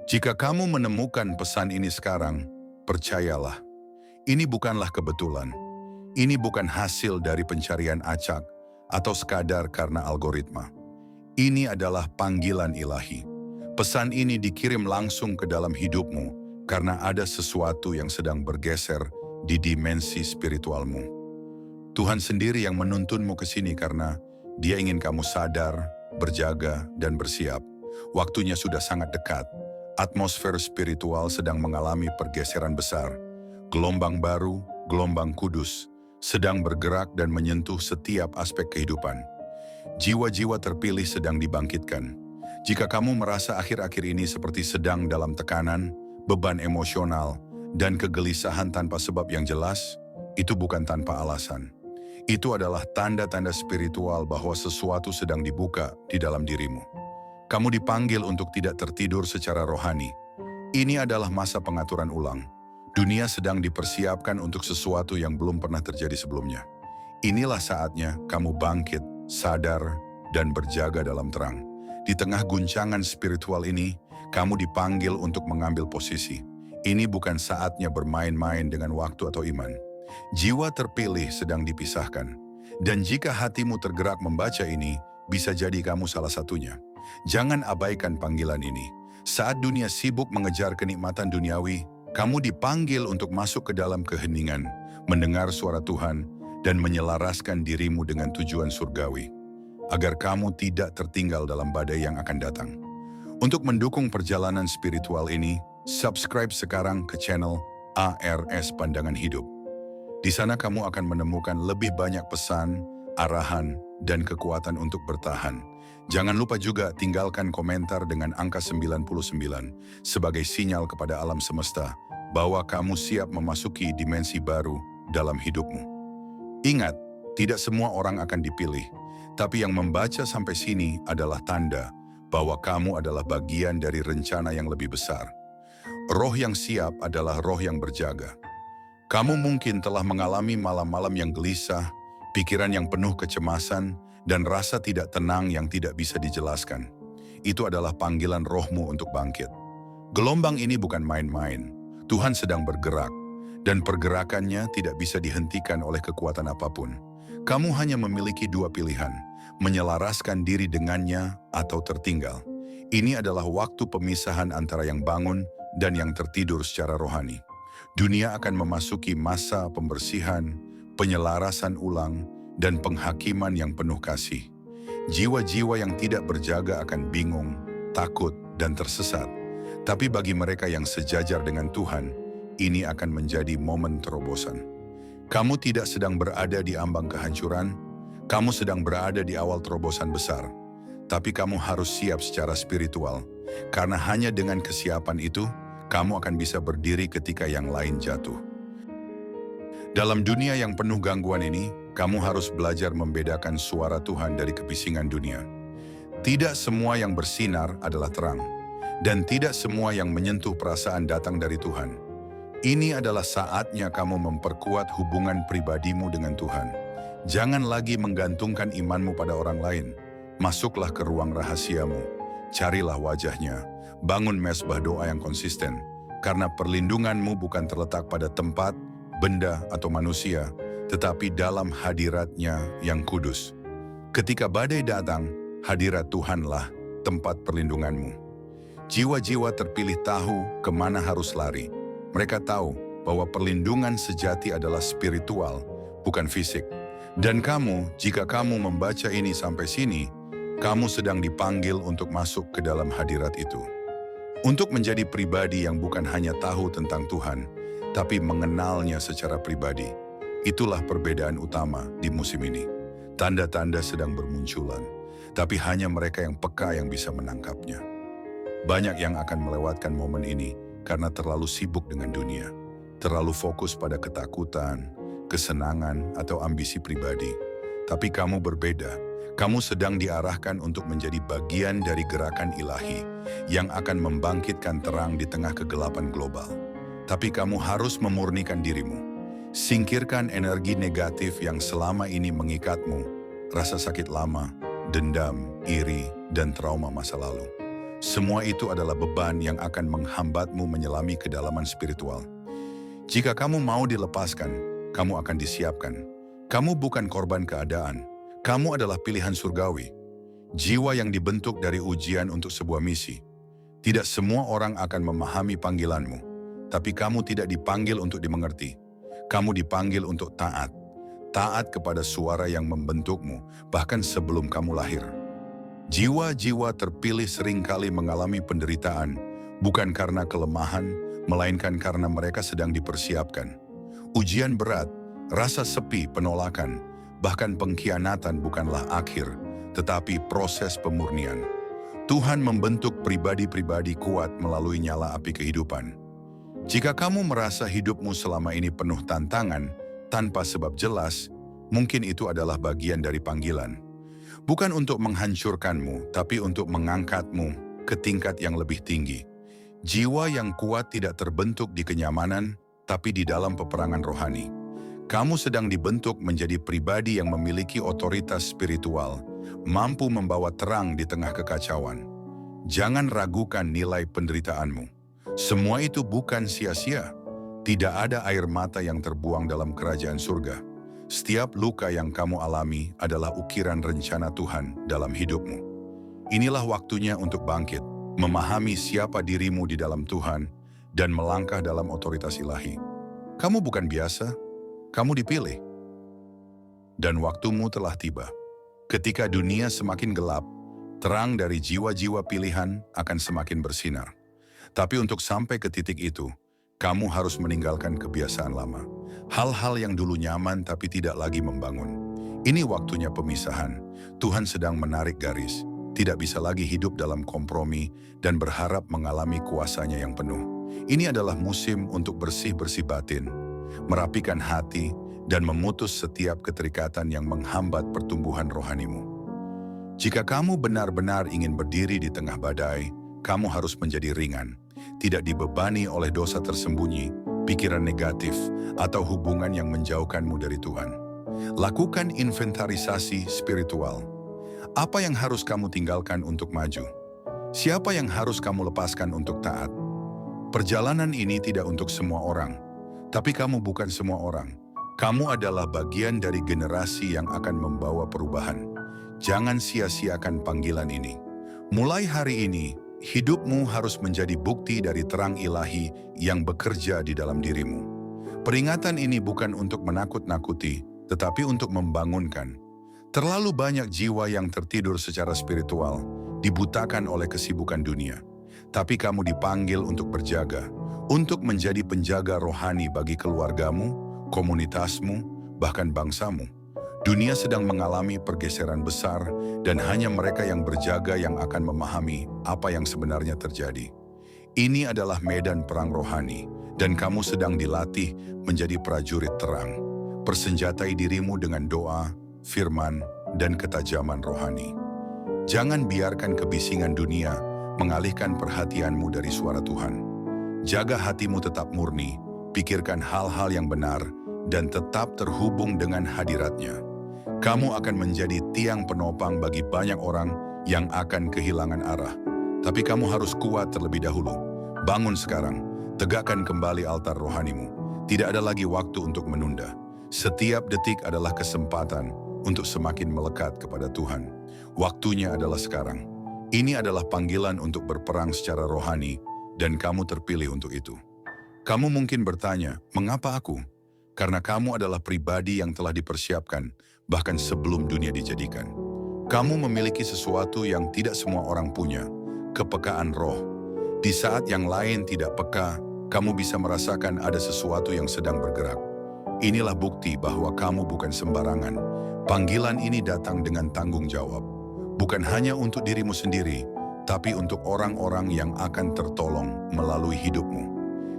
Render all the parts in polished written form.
Jika kamu menemukan pesan ini sekarang, percayalah, ini bukanlah kebetulan. Ini bukan hasil dari pencarian acak atau sekadar karena algoritma. Ini adalah panggilan ilahi. Pesan ini dikirim langsung ke dalam hidupmu karena ada sesuatu yang sedang bergeser di dimensi spiritualmu. Tuhan sendiri yang menuntunmu ke sini karena Dia ingin kamu sadar, berjaga, dan bersiap. Waktunya sudah sangat dekat. Atmosfer spiritual sedang mengalami pergeseran besar. Gelombang baru, gelombang kudus, sedang bergerak dan menyentuh setiap aspek kehidupan. Jiwa-jiwa terpilih sedang dibangkitkan. Jika kamu merasa akhir-akhir ini seperti sedang dalam tekanan, beban emosional, dan kegelisahan tanpa sebab yang jelas, itu bukan tanpa alasan. Itu adalah tanda-tanda spiritual bahwa sesuatu sedang dibuka di dalam dirimu. Kamu dipanggil untuk tidak tertidur secara rohani. Ini adalah masa pengaturan ulang. Dunia sedang dipersiapkan untuk sesuatu yang belum pernah terjadi sebelumnya. Inilah saatnya kamu bangkit, sadar, dan berjaga dalam terang. Di tengah guncangan spiritual ini, kamu dipanggil untuk mengambil posisi. Ini bukan saatnya bermain-main dengan waktu atau iman. Jiwa terpilih sedang dipisahkan. Dan jika hatimu tergerak membaca ini, bisa jadi kamu salah satunya. Jangan abaikan panggilan ini. Saat dunia sibuk mengejar kenikmatan duniawi, kamu dipanggil untuk masuk ke dalam keheningan, mendengar suara Tuhan, dan menyelaraskan dirimu dengan tujuan surgawi, agar kamu tidak tertinggal dalam badai yang akan datang. Untuk mendukung perjalanan spiritual ini, subscribe sekarang ke channel ARS Pandangan Hidup. Di sana kamu akan menemukan lebih banyak pesan, arahan, dan kekuatan untuk bertahan. Jangan lupa juga tinggalkan komentar dengan angka 99 sebagai sinyal kepada alam semesta bahwa kamu siap memasuki dimensi baru dalam hidupmu. Ingat, tidak semua orang akan dipilih, tapi yang membaca sampai sini adalah tanda bahwa kamu adalah bagian dari rencana yang lebih besar. Roh yang siap adalah roh yang berjaga. Kamu mungkin telah mengalami malam-malam yang gelisah, pikiran yang penuh kecemasan, dan rasa tidak tenang yang tidak bisa dijelaskan. Itu adalah panggilan rohmu untuk bangkit. Gelombang ini bukan main-main. Tuhan sedang bergerak, dan pergerakannya tidak bisa dihentikan oleh kekuatan apapun. Kamu hanya memiliki dua pilihan, menyelaraskan diri dengannya atau tertinggal. Ini adalah waktu pemisahan antara yang bangun dan yang tertidur secara rohani. Dunia akan memasuki masa pembersihan, penyelarasan ulang, dan penghakiman yang penuh kasih. Jiwa-jiwa yang tidak berjaga akan bingung, takut, dan tersesat. Tapi bagi mereka yang sejajar dengan Tuhan, ini akan menjadi momen terobosan. Kamu tidak sedang berada di ambang kehancuran, kamu sedang berada di awal terobosan besar. Tapi kamu harus siap secara spiritual, karena hanya dengan kesiapan itu, kamu akan bisa berdiri ketika yang lain jatuh. Dalam dunia yang penuh gangguan ini, kamu harus belajar membedakan suara Tuhan dari kebisingan dunia. Tidak semua yang bersinar adalah terang, dan tidak semua yang menyentuh perasaan datang dari Tuhan. Ini adalah saatnya kamu memperkuat hubungan pribadimu dengan Tuhan. Jangan lagi menggantungkan imanmu pada orang lain. Masuklah ke ruang rahasiamu, carilah wajahnya, bangun mezbah doa yang konsisten, karena perlindunganmu bukan terletak pada tempat, benda, atau manusia, tetapi dalam hadiratnya yang kudus. Ketika badai datang, hadirat Tuhanlah tempat perlindunganmu. Jiwa-jiwa terpilih tahu kemana harus lari. Mereka tahu bahwa perlindungan sejati adalah spiritual, bukan fisik. Dan kamu, jika kamu membaca ini sampai sini, kamu sedang dipanggil untuk masuk ke dalam hadirat itu. Untuk menjadi pribadi yang bukan hanya tahu tentang Tuhan, tapi mengenalnya secara pribadi. Itulah perbedaan utama di musim ini. Tanda-tanda sedang bermunculan, tapi hanya mereka yang peka yang bisa menangkapnya. Banyak yang akan melewatkan momen ini karena terlalu sibuk dengan dunia, terlalu fokus pada ketakutan, kesenangan, atau ambisi pribadi. Tapi kamu berbeda. Kamu sedang diarahkan untuk menjadi bagian dari gerakan ilahi yang akan membangkitkan terang di tengah kegelapan global. Tapi kamu harus memurnikan dirimu. Singkirkan energi negatif yang selama ini mengikatmu, rasa sakit lama, dendam, iri, dan trauma masa lalu. Semua itu adalah beban yang akan menghambatmu menyelami kedalaman spiritual. Jika kamu mau dilepaskan, kamu akan disiapkan. Kamu bukan korban keadaan. Kamu adalah pilihan surgawi. Jiwa yang dibentuk dari ujian untuk sebuah misi. Tidak semua orang akan memahami panggilanmu, tapi kamu tidak dipanggil untuk dimengerti. Kamu dipanggil untuk taat. Taat kepada suara yang membentukmu, bahkan sebelum kamu lahir. Jiwa-jiwa terpilih seringkali mengalami penderitaan, bukan karena kelemahan, melainkan karena mereka sedang dipersiapkan. Ujian berat, rasa sepi, penolakan, bahkan pengkhianatan bukanlah akhir, tetapi proses pemurnian. Tuhan membentuk pribadi-pribadi kuat melalui nyala api kehidupan. Jika kamu merasa hidupmu selama ini penuh tantangan, tanpa sebab jelas, mungkin itu adalah bagian dari panggilan. Bukan untuk menghancurkanmu, tapi untuk mengangkatmu ke tingkat yang lebih tinggi. Jiwa yang kuat tidak terbentuk di kenyamanan, tapi di dalam peperangan rohani. Kamu sedang dibentuk menjadi pribadi yang memiliki otoritas spiritual, mampu membawa terang di tengah kekacauan. Jangan ragukan nilai penderitaanmu. Semua itu bukan sia-sia. Tidak ada air mata yang terbuang dalam kerajaan surga. Setiap luka yang kamu alami adalah ukiran rencana Tuhan dalam hidupmu. Inilah waktunya untuk bangkit, memahami siapa dirimu di dalam Tuhan, dan melangkah dalam otoritas ilahi. Kamu bukan biasa, kamu dipilih. Dan waktumu telah tiba. Ketika dunia semakin gelap, terang dari jiwa-jiwa pilihan akan semakin bersinar. Tapi untuk sampai ke titik itu, kamu harus meninggalkan kebiasaan lama. Hal-hal yang dulu nyaman tapi tidak lagi membangun. Ini waktunya pemisahan. Tuhan sedang menarik garis. Tidak bisa lagi hidup dalam kompromi dan berharap mengalami kuasanya yang penuh. Ini adalah musim untuk bersih-bersih batin, merapikan hati, dan memutus setiap keterikatan yang menghambat pertumbuhan rohanimu. Jika kamu benar-benar ingin berdiri di tengah badai, kamu harus menjadi ringan, tidak dibebani oleh dosa tersembunyi, pikiran negatif, atau hubungan yang menjauhkanmu dari Tuhan. Lakukan inventarisasi spiritual. Apa yang harus kamu tinggalkan untuk maju? Siapa yang harus kamu lepaskan untuk taat? Perjalanan ini tidak untuk semua orang, tapi kamu bukan semua orang. Kamu adalah bagian dari generasi yang akan membawa perubahan. Jangan sia-siakan panggilan ini. Mulai hari ini, hidupmu harus menjadi bukti dari terang ilahi yang bekerja di dalam dirimu. Peringatan ini bukan untuk menakut-nakuti, tetapi untuk membangunkan. Terlalu banyak jiwa yang tertidur secara spiritual, dibutakan oleh kesibukan dunia. Tapi kamu dipanggil untuk berjaga, untuk menjadi penjaga rohani bagi keluargamu, komunitasmu, bahkan bangsamu. Dunia sedang mengalami pergeseran besar dan hanya mereka yang berjaga yang akan memahami apa yang sebenarnya terjadi. Ini adalah medan perang rohani dan kamu sedang dilatih menjadi prajurit terang. Persenjatai dirimu dengan doa, firman, dan ketajaman rohani. Jangan biarkan kebisingan dunia mengalihkan perhatianmu dari suara Tuhan. Jaga hatimu tetap murni, pikirkan hal-hal yang benar, dan tetap terhubung dengan hadiratnya. Kamu akan menjadi tiang penopang bagi banyak orang yang akan kehilangan arah. Tapi kamu harus kuat terlebih dahulu. Bangun sekarang, tegakkan kembali altar rohanimu. Tidak ada lagi waktu untuk menunda. Setiap detik adalah kesempatan untuk semakin melekat kepada Tuhan. Waktunya adalah sekarang. Ini adalah panggilan untuk berperang secara rohani, dan kamu terpilih untuk itu. Kamu mungkin bertanya, mengapa aku? Karena kamu adalah pribadi yang telah dipersiapkan, bahkan sebelum dunia dijadikan. Kamu memiliki sesuatu yang tidak semua orang punya, kepekaan roh. Di saat yang lain tidak peka, kamu bisa merasakan ada sesuatu yang sedang bergerak. Inilah bukti bahwa kamu bukan sembarangan. Panggilan ini datang dengan tanggung jawab. Bukan hanya untuk dirimu sendiri, tapi untuk orang-orang yang akan tertolong melalui hidupmu.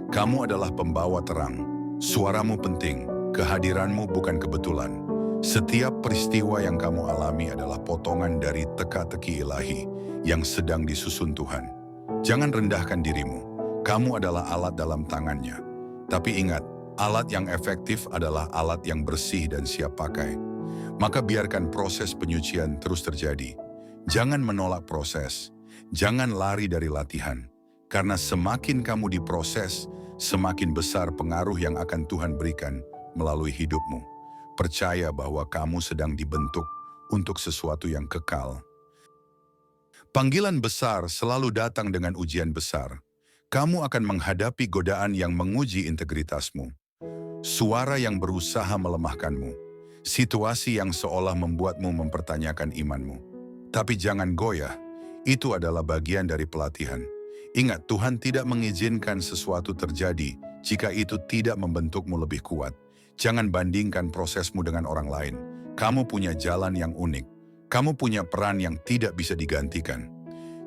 Kamu adalah pembawa terang. Suaramu penting, kehadiranmu bukan kebetulan. Setiap peristiwa yang kamu alami adalah potongan dari teka-teki ilahi yang sedang disusun Tuhan. Jangan rendahkan dirimu. Kamu adalah alat dalam tangannya. Tapi ingat, alat yang efektif adalah alat yang bersih dan siap pakai. Maka biarkan proses penyucian terus terjadi. Jangan menolak proses. Jangan lari dari latihan, karena semakin kamu diproses, semakin besar pengaruh yang akan Tuhan berikan melalui hidupmu. Percaya bahwa kamu sedang dibentuk untuk sesuatu yang kekal. Panggilan besar selalu datang dengan ujian besar. Kamu akan menghadapi godaan yang menguji integritasmu, suara yang berusaha melemahkanmu, situasi yang seolah membuatmu mempertanyakan imanmu. Tapi jangan goyah, itu adalah bagian dari pelatihan. Ingat, Tuhan tidak mengizinkan sesuatu terjadi jika itu tidak membentukmu lebih kuat. Jangan bandingkan prosesmu dengan orang lain. Kamu punya jalan yang unik. Kamu punya peran yang tidak bisa digantikan.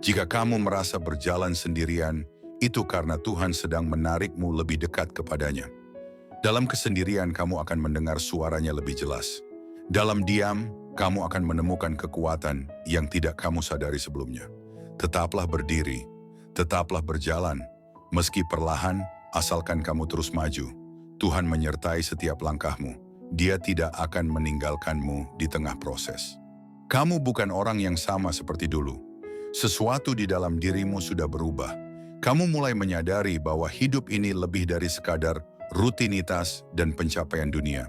Jika kamu merasa berjalan sendirian, itu karena Tuhan sedang menarikmu lebih dekat kepadanya. Dalam kesendirian kamu akan mendengar suaranya lebih jelas. Dalam diam, kamu akan menemukan kekuatan yang tidak kamu sadari sebelumnya. Tetaplah berdiri, tetaplah berjalan, meski perlahan, asalkan kamu terus maju. Tuhan menyertai setiap langkahmu. Dia tidak akan meninggalkanmu di tengah proses. Kamu bukan orang yang sama seperti dulu. Sesuatu di dalam dirimu sudah berubah. Kamu mulai menyadari bahwa hidup ini lebih dari sekadar rutinitas dan pencapaian dunia.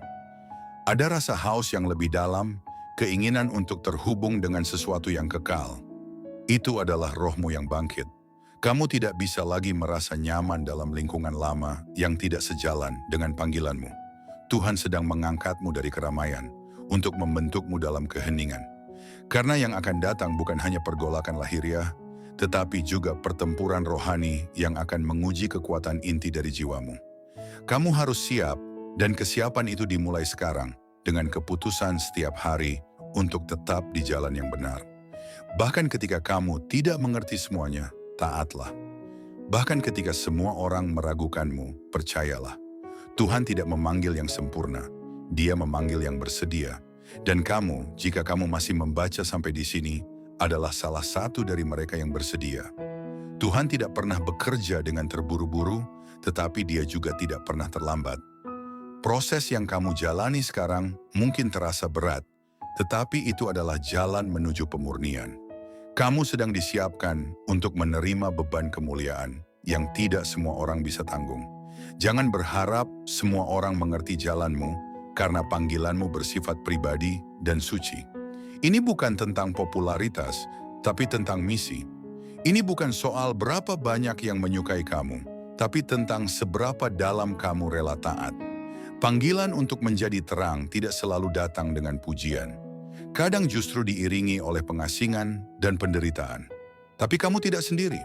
Ada rasa haus yang lebih dalam, keinginan untuk terhubung dengan sesuatu yang kekal. Itu adalah rohmu yang bangkit. Kamu tidak bisa lagi merasa nyaman dalam lingkungan lama yang tidak sejalan dengan panggilanmu. Tuhan sedang mengangkatmu dari keramaian untuk membentukmu dalam keheningan. Karena yang akan datang bukan hanya pergolakan lahiriah, tetapi juga pertempuran rohani yang akan menguji kekuatan inti dari jiwamu. Kamu harus siap, dan kesiapan itu dimulai sekarang dengan keputusan setiap hari untuk tetap di jalan yang benar. Bahkan ketika kamu tidak mengerti semuanya, taatlah. Bahkan ketika semua orang meragukanmu, percayalah. Tuhan tidak memanggil yang sempurna, Dia memanggil yang bersedia. Dan kamu, jika kamu masih membaca sampai di sini, adalah salah satu dari mereka yang bersedia. Tuhan tidak pernah bekerja dengan terburu-buru, tetapi Dia juga tidak pernah terlambat. Proses yang kamu jalani sekarang mungkin terasa berat, tetapi itu adalah jalan menuju pemurnian. Kamu sedang disiapkan untuk menerima beban kemuliaan yang tidak semua orang bisa tanggung. Jangan berharap semua orang mengerti jalanmu, karena panggilanmu bersifat pribadi dan suci. Ini bukan tentang popularitas, tapi tentang misi. Ini bukan soal berapa banyak yang menyukai kamu, tapi tentang seberapa dalam kamu rela taat. Panggilan untuk menjadi terang tidak selalu datang dengan pujian. Kadang justru diiringi oleh pengasingan dan penderitaan. Tapi kamu tidak sendiri.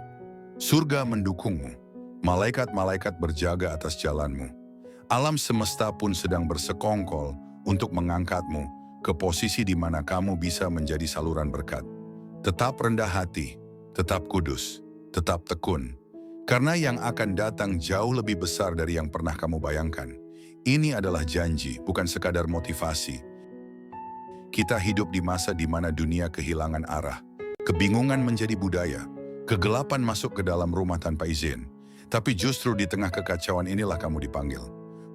Surga mendukungmu. Malaikat-malaikat berjaga atas jalanmu. Alam semesta pun sedang bersekongkol untuk mengangkatmu ke posisi di mana kamu bisa menjadi saluran berkat. Tetap rendah hati, tetap kudus, tetap tekun. Karena yang akan datang jauh lebih besar dari yang pernah kamu bayangkan. Ini adalah janji, bukan sekadar motivasi. Kita hidup di masa di mana dunia kehilangan arah. Kebingungan menjadi budaya. Kegelapan masuk ke dalam rumah tanpa izin. Tapi justru di tengah kekacauan inilah kamu dipanggil.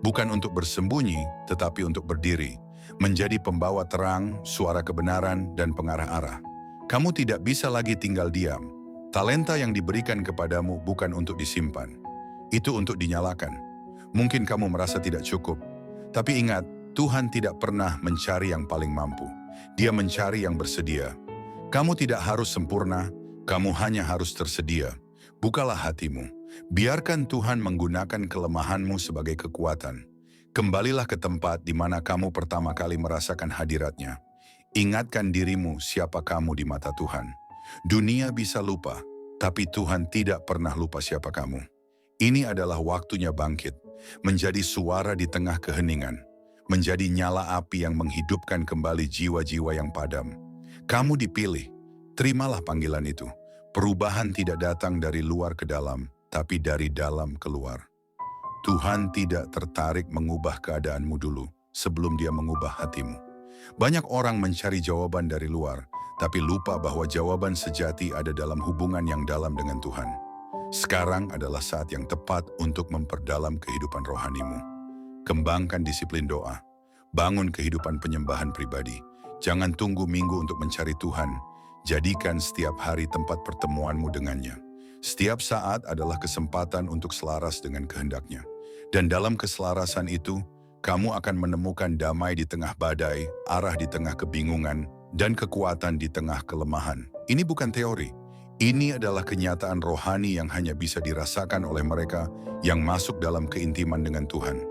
Bukan untuk bersembunyi, tetapi untuk berdiri. Menjadi pembawa terang, suara kebenaran, dan pengarah arah. Kamu tidak bisa lagi tinggal diam. Talenta yang diberikan kepadamu bukan untuk disimpan. Itu untuk dinyalakan. Mungkin kamu merasa tidak cukup. Tapi ingat, Tuhan tidak pernah mencari yang paling mampu. Dia mencari yang bersedia. Kamu tidak harus sempurna, kamu hanya harus tersedia. Bukalah hatimu. Biarkan Tuhan menggunakan kelemahanmu sebagai kekuatan. Kembalilah ke tempat di mana kamu pertama kali merasakan hadiratnya. Ingatkan dirimu siapa kamu di mata Tuhan. Dunia bisa lupa, tapi Tuhan tidak pernah lupa siapa kamu. Ini adalah waktunya bangkit, menjadi suara di tengah keheningan, menjadi nyala api yang menghidupkan kembali jiwa-jiwa yang padam. Kamu dipilih, terimalah panggilan itu. Perubahan tidak datang dari luar ke dalam, tapi dari dalam keluar. Tuhan tidak tertarik mengubah keadaanmu dulu sebelum Dia mengubah hatimu. Banyak orang mencari jawaban dari luar, tapi lupa bahwa jawaban sejati ada dalam hubungan yang dalam dengan Tuhan. Sekarang adalah saat yang tepat untuk memperdalam kehidupan rohanimu. Kembangkan disiplin doa. Bangun kehidupan penyembahan pribadi. Jangan tunggu minggu untuk mencari Tuhan. Jadikan setiap hari tempat pertemuanmu dengannya. Setiap saat adalah kesempatan untuk selaras dengan kehendaknya. Dan dalam keselarasan itu, kamu akan menemukan damai di tengah badai, arah di tengah kebingungan, dan kekuatan di tengah kelemahan. Ini bukan teori. Ini adalah kenyataan rohani yang hanya bisa dirasakan oleh mereka yang masuk dalam keintiman dengan Tuhan.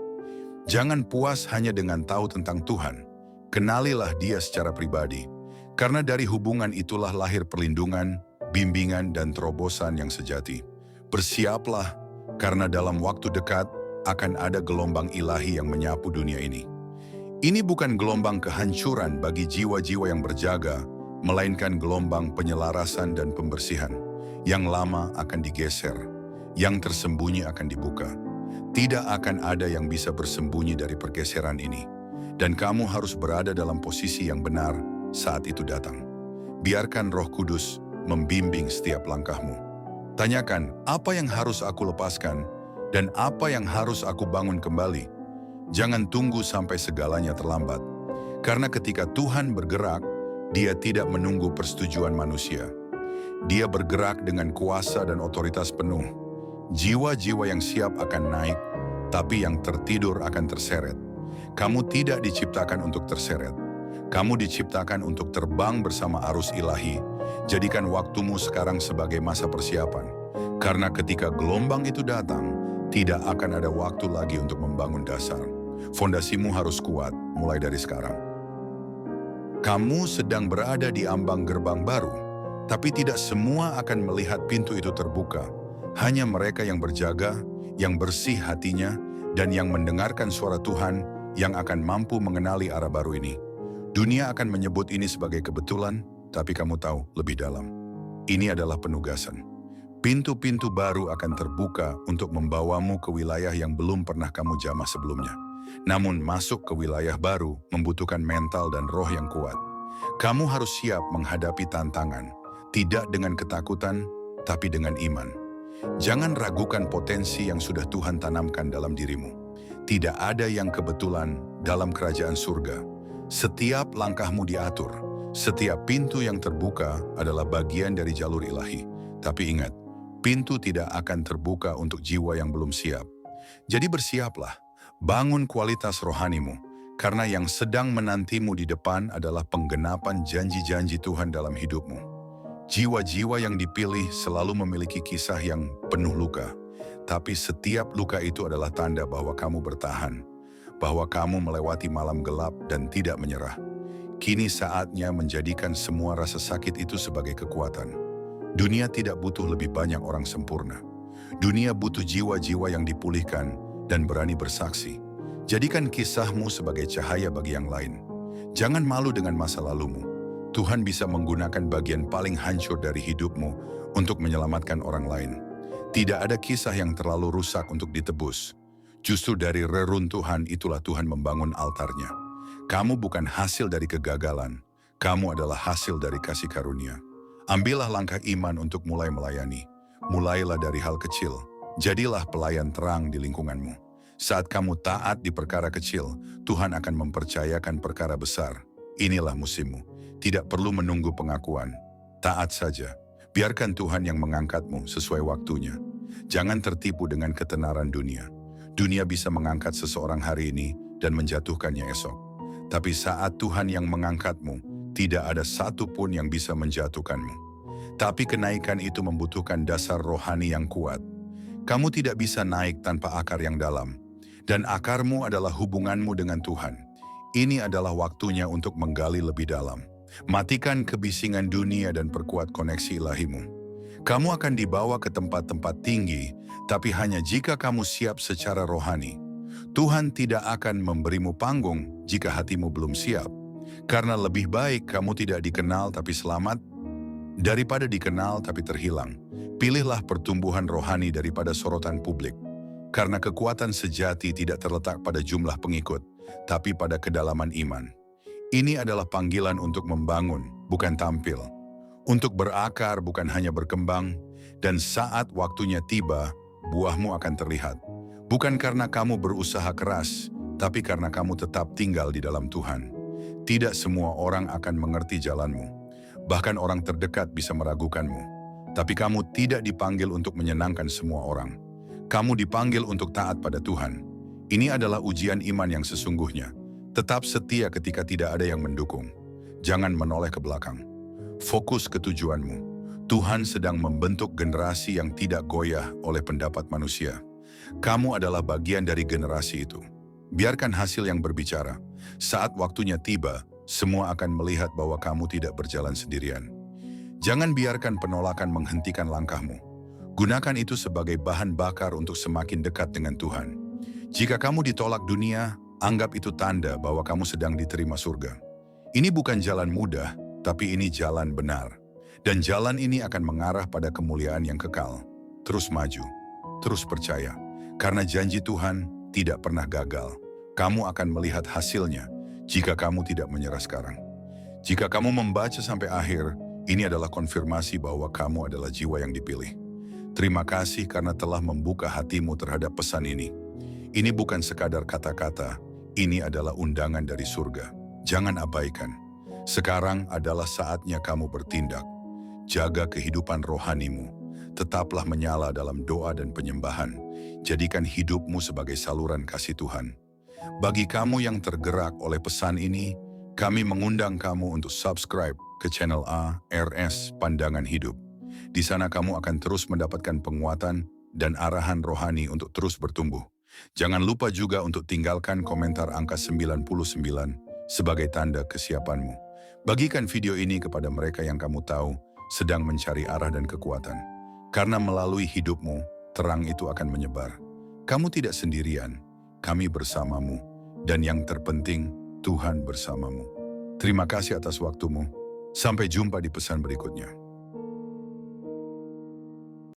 Jangan puas hanya dengan tahu tentang Tuhan. Kenalilah Dia secara pribadi. Karena dari hubungan itulah lahir perlindungan, bimbingan, dan terobosan yang sejati. Bersiaplah, karena dalam waktu dekat akan ada gelombang ilahi yang menyapu dunia ini. Ini bukan gelombang kehancuran bagi jiwa-jiwa yang berjaga, melainkan gelombang penyelarasan dan pembersihan. Yang lama akan digeser, yang tersembunyi akan dibuka. Tidak akan ada yang bisa bersembunyi dari pergeseran ini. Dan kamu harus berada dalam posisi yang benar saat itu datang. Biarkan Roh Kudus membimbing setiap langkahmu. Tanyakan, apa yang harus aku lepaskan dan apa yang harus aku bangun kembali? Jangan tunggu sampai segalanya terlambat. Karena ketika Tuhan bergerak, Dia tidak menunggu persetujuan manusia. Dia bergerak dengan kuasa dan otoritas penuh. Jiwa-jiwa yang siap akan naik, tapi yang tertidur akan terseret. Kamu tidak diciptakan untuk terseret. Kamu diciptakan untuk terbang bersama arus ilahi. Jadikan waktumu sekarang sebagai masa persiapan. Karena ketika gelombang itu datang, tidak akan ada waktu lagi untuk membangun dasar. Fondasimu harus kuat, mulai dari sekarang. Kamu sedang berada di ambang gerbang baru, tapi tidak semua akan melihat pintu itu terbuka. Hanya mereka yang berjaga, yang bersih hatinya, dan yang mendengarkan suara Tuhan yang akan mampu mengenali arah baru ini. Dunia akan menyebut ini sebagai kebetulan, tapi kamu tahu lebih dalam. Ini adalah penugasan. Pintu-pintu baru akan terbuka untuk membawamu ke wilayah yang belum pernah kamu jamah sebelumnya. Namun masuk ke wilayah baru membutuhkan mental dan roh yang kuat. Kamu harus siap menghadapi tantangan, tidak dengan ketakutan, tapi dengan iman. Jangan ragukan potensi yang sudah Tuhan tanamkan dalam dirimu. Tidak ada yang kebetulan dalam kerajaan surga. Setiap langkahmu diatur, setiap pintu yang terbuka adalah bagian dari jalur ilahi. Tapi ingat, pintu tidak akan terbuka untuk jiwa yang belum siap. Jadi bersiaplah. Bangun kualitas rohanimu, karena yang sedang menantimu di depan adalah penggenapan janji-janji Tuhan dalam hidupmu. Jiwa-jiwa yang dipilih selalu memiliki kisah yang penuh luka, tapi setiap luka itu adalah tanda bahwa kamu bertahan, bahwa kamu melewati malam gelap dan tidak menyerah. Kini saatnya menjadikan semua rasa sakit itu sebagai kekuatan. Dunia tidak butuh lebih banyak orang sempurna. Dunia butuh jiwa-jiwa yang dipulihkan dan berani bersaksi. Jadikan kisahmu sebagai cahaya bagi yang lain. Jangan malu dengan masa lalumu. Tuhan bisa menggunakan bagian paling hancur dari hidupmu untuk menyelamatkan orang lain. Tidak ada kisah yang terlalu rusak untuk ditebus. Justru dari reruntuhan itulah Tuhan membangun altarnya. Kamu bukan hasil dari kegagalan. Kamu adalah hasil dari kasih karunia. Ambillah langkah iman untuk mulai melayani. Mulailah dari hal kecil. Jadilah pelayan terang di lingkunganmu. Saat kamu taat di perkara kecil, Tuhan akan mempercayakan perkara besar. Inilah musimmu. Tidak perlu menunggu pengakuan. Taat saja. Biarkan Tuhan yang mengangkatmu sesuai waktunya. Jangan tertipu dengan ketenaran dunia. Dunia bisa mengangkat seseorang hari ini dan menjatuhkannya esok. Tapi saat Tuhan yang mengangkatmu, tidak ada satu pun yang bisa menjatuhkanmu. Tapi kenaikan itu membutuhkan dasar rohani yang kuat. Kamu tidak bisa naik tanpa akar yang dalam. Dan akarmu adalah hubunganmu dengan Tuhan. Ini adalah waktunya untuk menggali lebih dalam. Matikan kebisingan dunia dan perkuat koneksi ilahimu. Kamu akan dibawa ke tempat-tempat tinggi, tapi hanya jika kamu siap secara rohani. Tuhan tidak akan memberimu panggung jika hatimu belum siap. Karena lebih baik kamu tidak dikenal tapi selamat, daripada dikenal tapi terhilang. Pilihlah pertumbuhan rohani daripada sorotan publik. Karena kekuatan sejati tidak terletak pada jumlah pengikut, tapi pada kedalaman iman. Ini adalah panggilan untuk membangun, bukan tampil. Untuk berakar, bukan hanya berkembang. Dan saat waktunya tiba, buahmu akan terlihat. Bukan karena kamu berusaha keras, tapi karena kamu tetap tinggal di dalam Tuhan. Tidak semua orang akan mengerti jalanmu. Bahkan orang terdekat bisa meragukanmu. Tapi kamu tidak dipanggil untuk menyenangkan semua orang. Kamu dipanggil untuk taat pada Tuhan. Ini adalah ujian iman yang sesungguhnya. Tetap setia ketika tidak ada yang mendukung. Jangan menoleh ke belakang. Fokus ke tujuanmu. Tuhan sedang membentuk generasi yang tidak goyah oleh pendapat manusia. Kamu adalah bagian dari generasi itu. Biarkan hasil yang berbicara. Saat waktunya tiba, semua akan melihat bahwa kamu tidak berjalan sendirian. Jangan biarkan penolakan menghentikan langkahmu. Gunakan itu sebagai bahan bakar untuk semakin dekat dengan Tuhan. Jika kamu ditolak dunia, anggap itu tanda bahwa kamu sedang diterima surga. Ini bukan jalan mudah, tapi ini jalan benar. Dan jalan ini akan mengarah pada kemuliaan yang kekal. Terus maju, terus percaya. Karena janji Tuhan tidak pernah gagal. Kamu akan melihat hasilnya jika kamu tidak menyerah sekarang. Jika kamu membaca sampai akhir, ini adalah konfirmasi bahwa kamu adalah jiwa yang dipilih. Terima kasih karena telah membuka hatimu terhadap pesan ini. Ini bukan sekadar kata-kata, ini adalah undangan dari surga. Jangan abaikan. Sekarang adalah saatnya kamu bertindak. Jaga kehidupan rohanimu. Tetaplah menyala dalam doa dan penyembahan. Jadikan hidupmu sebagai saluran kasih Tuhan. Bagi kamu yang tergerak oleh pesan ini, kami mengundang kamu untuk subscribe ke channel ARS Pandangan Hidup. Di sana kamu akan terus mendapatkan penguatan dan arahan rohani untuk terus bertumbuh. Jangan lupa juga untuk tinggalkan komentar angka 99 sebagai tanda kesiapanmu. Bagikan video ini kepada mereka yang kamu tahu sedang mencari arah dan kekuatan. Karena melalui hidupmu, terang itu akan menyebar. Kamu tidak sendirian, kami bersamamu. Dan yang terpenting, Tuhan bersamamu. Terima kasih atas waktumu. Sampai jumpa di pesan berikutnya.